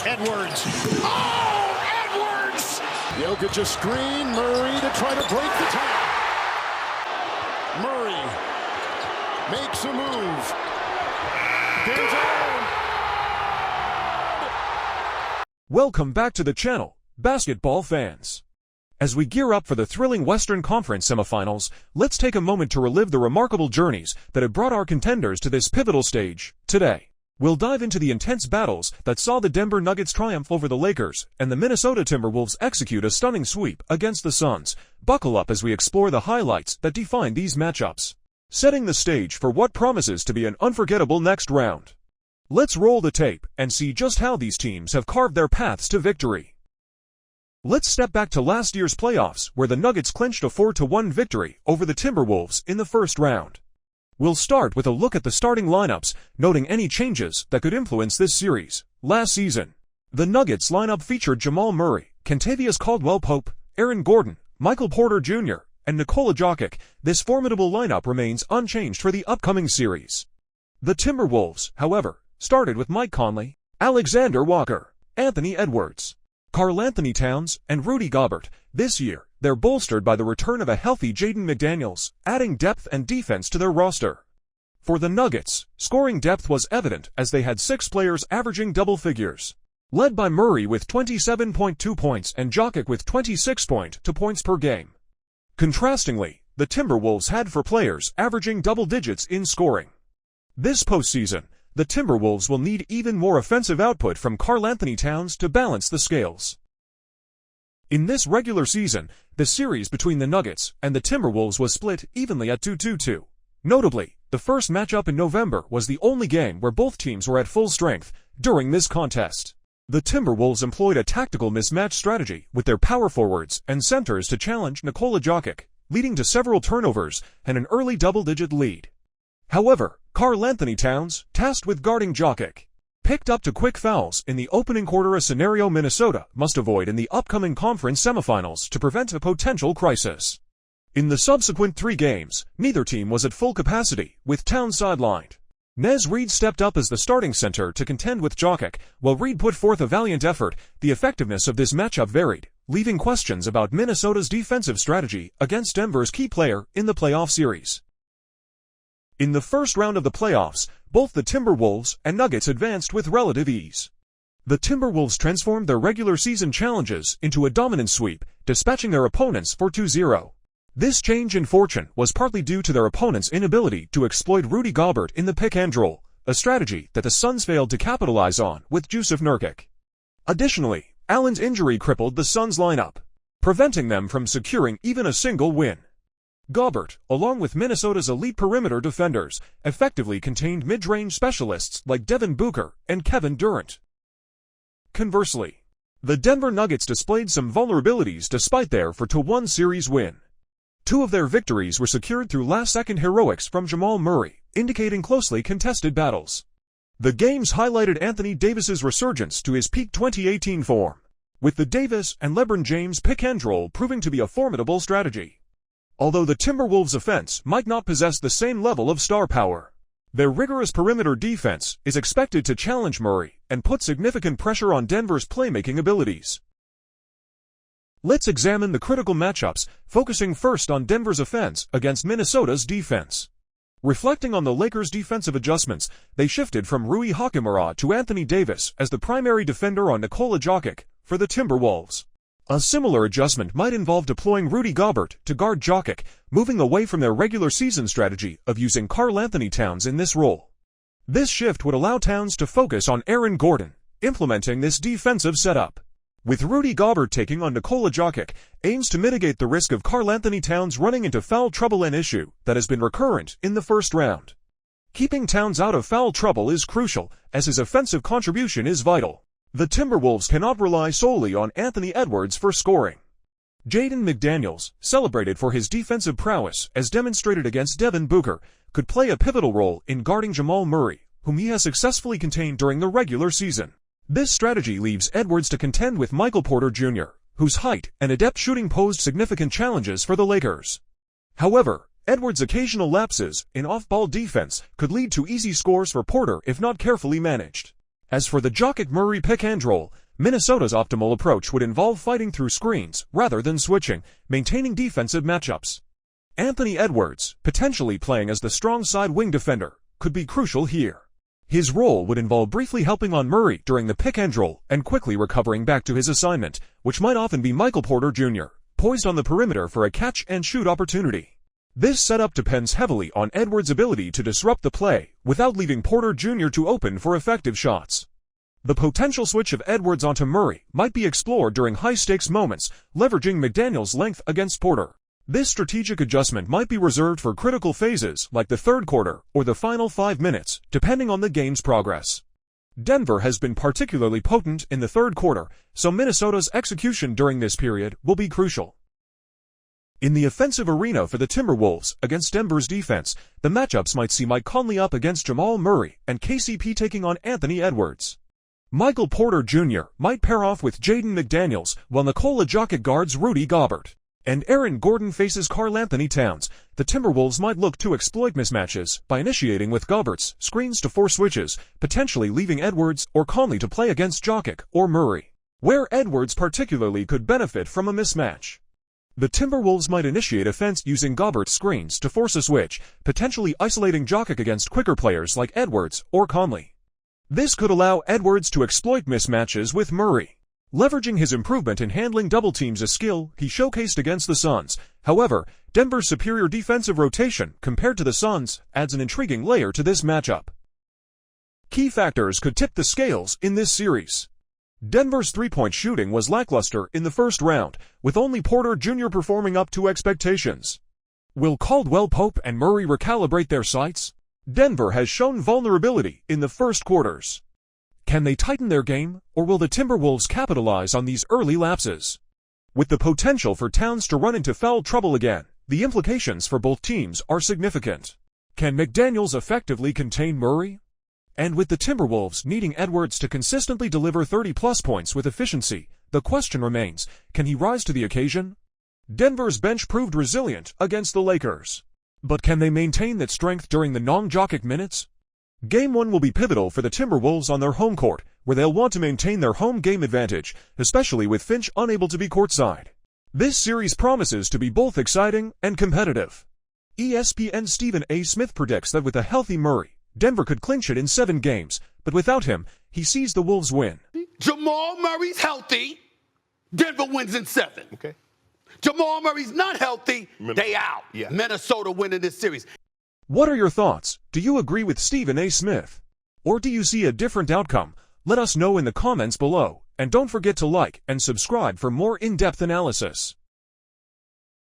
Edwards. Oh, Edwards! Jokic a screen. Murray to try to break the tie. Murray makes a move. Welcome back to the channel, basketball fans. As we gear up for the thrilling Western Conference semifinals, let's take a moment to relive the remarkable journeys that have brought our contenders to this pivotal stage. Today, we'll dive into the intense battles that saw the Denver Nuggets triumph over the Lakers and the Minnesota Timberwolves execute a stunning sweep against the Suns. Buckle up as we explore the highlights that define these matchups, setting the stage for what promises to be an unforgettable next round. Let's roll the tape and see just how these teams have carved their paths to victory. Let's step back to last year's playoffs, where the Nuggets clinched a 4-1 victory over the Timberwolves in the first round. We'll start with a look at the starting lineups, noting any changes that could influence this series. Last season, the Nuggets lineup featured Jamal Murray, Kentavious Caldwell-Pope, Aaron Gordon, Michael Porter Jr., and Nikola Jokic. This formidable lineup remains unchanged for the upcoming series. The Timberwolves, however, started with Mike Conley, Alexander Walker, Anthony Edwards, Karl-Anthony Towns, and Rudy Gobert. This year, they're bolstered by the return of a healthy Jaden McDaniels, adding depth and defense to their roster. For the Nuggets, scoring depth was evident as they had 6 players averaging double figures, led by Murray with 27.2 points and Jokic with 26.2 points per game. Contrastingly, the Timberwolves had 4 players averaging double digits in scoring. This postseason, the Timberwolves will need even more offensive output from Karl-Anthony Towns to balance the scales. In this regular season, the series between the Nuggets and the Timberwolves was split evenly at 2-2. Notably, the first matchup in November was the only game where both teams were at full strength. During this contest, the Timberwolves employed a tactical mismatch strategy with their power forwards and centers to challenge Nikola Jokic, leading to several turnovers and an early double-digit lead. However, Karl-Anthony Towns, tasked with guarding Jokic, picked up 2 quick fouls in the opening quarter, a scenario Minnesota must avoid in the upcoming conference semifinals to prevent a potential crisis. In the subsequent 3 games, neither team was at full capacity, with Towns sidelined. Nez Reid stepped up as the starting center to contend with Jokic, while Reid put forth a valiant effort. The effectiveness of this matchup varied, leaving questions about Minnesota's defensive strategy against Denver's key player in the playoff series. In the first round of the playoffs, both the Timberwolves and Nuggets advanced with relative ease. The Timberwolves transformed their regular season challenges into a dominant sweep, dispatching their opponents for 2-0. This change in fortune was partly due to their opponents' inability to exploit Rudy Gobert in the pick and roll, a strategy that the Suns failed to capitalize on with Jusuf Nurkic. Additionally, Allen's injury crippled the Suns' lineup, preventing them from securing even a single win. Gobert, along with Minnesota's elite perimeter defenders, effectively contained mid-range specialists like Devin Booker and Kevin Durant. Conversely, the Denver Nuggets displayed some vulnerabilities despite their 4-1 series win. 2 of their victories were secured through last-second heroics from Jamal Murray, indicating closely contested battles. The games highlighted Anthony Davis's resurgence to his peak 2018 form, with the Davis and LeBron James pick-and-roll proving to be a formidable strategy. Although the Timberwolves' offense might not possess the same level of star power, their rigorous perimeter defense is expected to challenge Murray and put significant pressure on Denver's playmaking abilities. Let's examine the critical matchups, focusing first on Denver's offense against Minnesota's defense. Reflecting on the Lakers' defensive adjustments, they shifted from Rui Hachimura to Anthony Davis as the primary defender on Nikola Jokic. For the Timberwolves, a similar adjustment might involve deploying Rudy Gobert to guard Jokic, moving away from their regular season strategy of using Karl-Anthony Towns in this role. This shift would allow Towns to focus on Aaron Gordon, implementing this defensive setup, with Rudy Gobert taking on Nikola Jokic, aims to mitigate the risk of Karl-Anthony Towns running into foul trouble, an issue that has been recurrent in the first round. Keeping Towns out of foul trouble is crucial, as his offensive contribution is vital. The Timberwolves cannot rely solely on Anthony Edwards for scoring. Jaden McDaniels, celebrated for his defensive prowess as demonstrated against Devin Booker, could play a pivotal role in guarding Jamal Murray, whom he has successfully contained during the regular season. This strategy leaves Edwards to contend with Michael Porter Jr., whose height and adept shooting posed significant challenges for the Lakers. However, Edwards' occasional lapses in off-ball defense could lead to easy scores for Porter if not carefully managed. As for the Jokic-Murray pick-and-roll, Minnesota's optimal approach would involve fighting through screens rather than switching, maintaining defensive matchups. Anthony Edwards, potentially playing as the strong side wing defender, could be crucial here. His role would involve briefly helping on Murray during the pick-and-roll and quickly recovering back to his assignment, which might often be Michael Porter Jr., poised on the perimeter for a catch-and-shoot opportunity. This setup depends heavily on Edwards' ability to disrupt the play without leaving Porter Jr. to open for effective shots. The potential switch of Edwards onto Murray might be explored during high-stakes moments, leveraging McDaniel's length against Porter. This strategic adjustment might be reserved for critical phases like the third quarter or the final 5 minutes, depending on the game's progress. Denver has been particularly potent in the third quarter, so Minnesota's execution during this period will be crucial. In the offensive arena for the Timberwolves against Denver's defense, the matchups might see Mike Conley up against Jamal Murray and KCP taking on Anthony Edwards. Michael Porter Jr. might pair off with Jaden McDaniels while Nikola Jokic guards Rudy Gobert. And Aaron Gordon faces Karl Anthony Towns. The Timberwolves might look to exploit mismatches by initiating with Gobert's screens to force switches, potentially leaving Edwards or Conley to play against Jokic or Murray, where Edwards particularly could benefit from a mismatch. The Timberwolves might initiate offense using Gobert's screens to force a switch, potentially isolating Jokic against quicker players like Edwards or Conley. This could allow Edwards to exploit mismatches with Murray, leveraging his improvement in handling double teams, a skill he showcased against the Suns. However, Denver's superior defensive rotation compared to the Suns adds an intriguing layer to this matchup. Key factors could tip the scales in this series. Denver's three-point shooting was lackluster in the first round, with only Porter Jr. performing up to expectations. Will Caldwell Pope and Murray recalibrate their sights? Denver has shown vulnerability in the first quarters. Can they tighten their game, or will the Timberwolves capitalize on these early lapses? With the potential for Towns to run into foul trouble again, the implications for both teams are significant. Can McDaniels effectively contain Murray? And with the Timberwolves needing Edwards to consistently deliver 30-plus points with efficiency, the question remains, can he rise to the occasion? Denver's bench proved resilient against the Lakers. But can they maintain that strength during the non-Jokic minutes? Game 1 will be pivotal for the Timberwolves on their home court, where they'll want to maintain their home game advantage, especially with Finch unable to be courtside. This series promises to be both exciting and competitive. ESPN's Stephen A. Smith predicts that with a healthy Murray, Denver could clinch it in 7 games, but without him, he sees the Wolves win. Jamal Murray's healthy, Denver wins in 7. Okay. Jamal Murray's not healthy, they out. Yeah. Minnesota winning this series. What are your thoughts? Do you agree with Stephen A. Smith? Or do you see a different outcome? Let us know in the comments below, and don't forget to like and subscribe for more in-depth analysis.